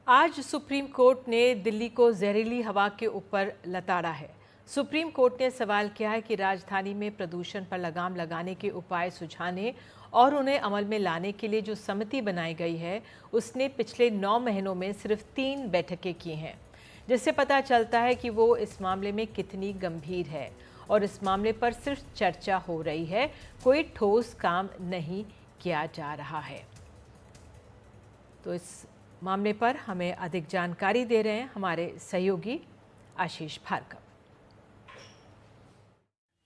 आज supreme court ने दिल्ली को जहरीली हवा के ऊपर लताड़ा है। सुप्रीम कोर्ट ने सवाल किया है कि राजधानी में प्रदूषण पर लगाम लगाने के उपाय सुझाने और उन्हें अमल में लाने के लिए जो समिति बनाई गई है, उसने पिछले 9 महीनों में सिर्फ 3 बैठकें की हैं, जिससे पता चलता है कि वो इस मामले में कितनी गंभीर है और इस मामले पर सिर्फ चर्चा हो रही है, कोई ठोस काम नहीं किया जा रहा है। तो इस मामले पर हमें अधिक जानकारी दे रहे हैं हमारे सहयोगी आशीष भार्गव।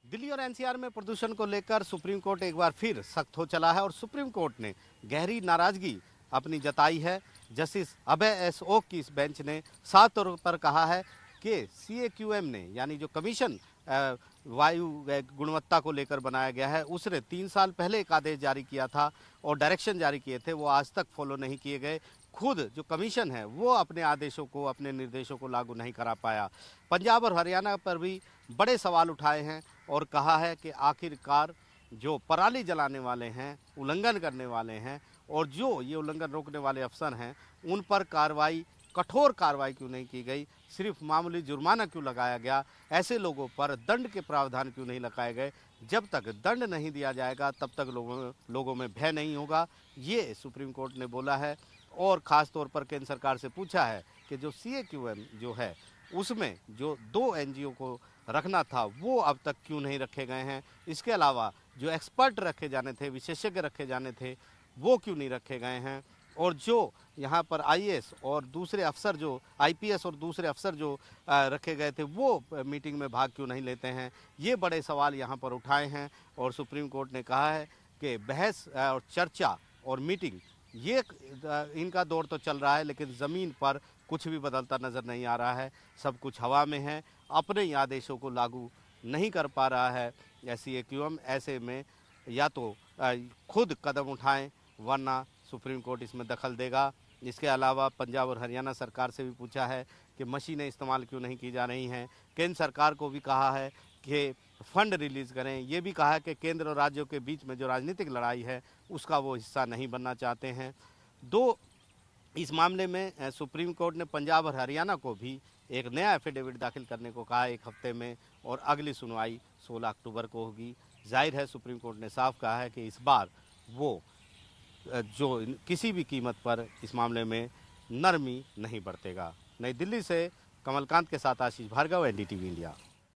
दिल्ली और एनसीआर में प्रदूषण को लेकर सुप्रीम कोर्ट एक बार फिर सख्त हो चला है और सुप्रीम कोर्ट ने गहरी नाराजगी अपनी जताई है। जस्टिस अभय एस ओक की इस बेंच ने साफ तौर पर कहा है कि CAQM ने, यानी जो कमीशन वायु गुणवत्ता को लेकर बनाया गया है, उसने 3 साल पहले एक आदेश जारी किया था और डायरेक्शन जारी किए थे, वो आज तक फॉलो नहीं किए गए। खुद जो कमीशन है वो अपने आदेशों को, अपने निर्देशों को लागू नहीं करा पाया। पंजाब और हरियाणा पर भी बड़े सवाल उठाए हैं और कहा है कि आखिरकार जो पराली जलाने वाले हैं, उल्लंघन करने वाले हैं और जो ये उल्लंघन रोकने वाले अफसर हैं, उन पर कार्रवाई, कठोर कार्रवाई क्यों नहीं की गई, सिर्फ मामूली जुर्माना क्यों लगाया गया, ऐसे लोगों पर दंड के प्रावधान क्यों नहीं लगाए गए। जब तक दंड नहीं दिया जाएगा तब तक लोगों में भय नहीं होगा, ये सुप्रीम कोर्ट ने बोला है। और ख़ास तौर पर केंद्र सरकार से पूछा है कि जो CAQM जो है उसमें जो 2 NGO को रखना था वो अब तक क्यों नहीं रखे गए हैं। इसके अलावा जो एक्सपर्ट रखे जाने थे, विशेषज्ञ रखे जाने थे, वो क्यों नहीं रखे गए हैं। और जो यहाँ पर IAS और दूसरे अफसर, जो IPS और दूसरे अफसर जो रखे गए थे, वो मीटिंग में भाग क्यों नहीं लेते हैं। ये बड़े सवाल यहाँ पर उठाए हैं और सुप्रीम कोर्ट ने कहा है कि बहस और चर्चा और मीटिंग, ये इनका दौर तो चल रहा है, लेकिन ज़मीन पर कुछ भी बदलता नज़र नहीं आ रहा है। सब कुछ हवा में है, अपने ही आदेशों को लागू नहीं कर पा रहा है CAQM। ऐसे में या तो खुद कदम उठाएं, वरना सुप्रीम कोर्ट इसमें दखल देगा। इसके अलावा पंजाब और हरियाणा सरकार से भी पूछा है कि मशीनें इस्तेमाल क्यों नहीं की जा रही हैं। केंद्र सरकार को भी कहा है कि फंड रिलीज़ करें। ये भी कहा है कि केंद्र और राज्यों के बीच में जो राजनीतिक लड़ाई है उसका वो हिस्सा नहीं बनना चाहते हैं। इस मामले में सुप्रीम कोर्ट ने पंजाब और हरियाणा को भी एक नया एफिडेविट दाखिल करने को कहा 1 हफ्ते में, और अगली सुनवाई 16 अक्टूबर को होगी। जाहिर है सुप्रीम कोर्ट ने साफ कहा है कि इस बार वो जो किसी भी कीमत पर इस मामले में नरमी नहीं बरतेगा। नई दिल्ली से कमलकांत के साथ आशीष भार्गव, NDTV इंडिया।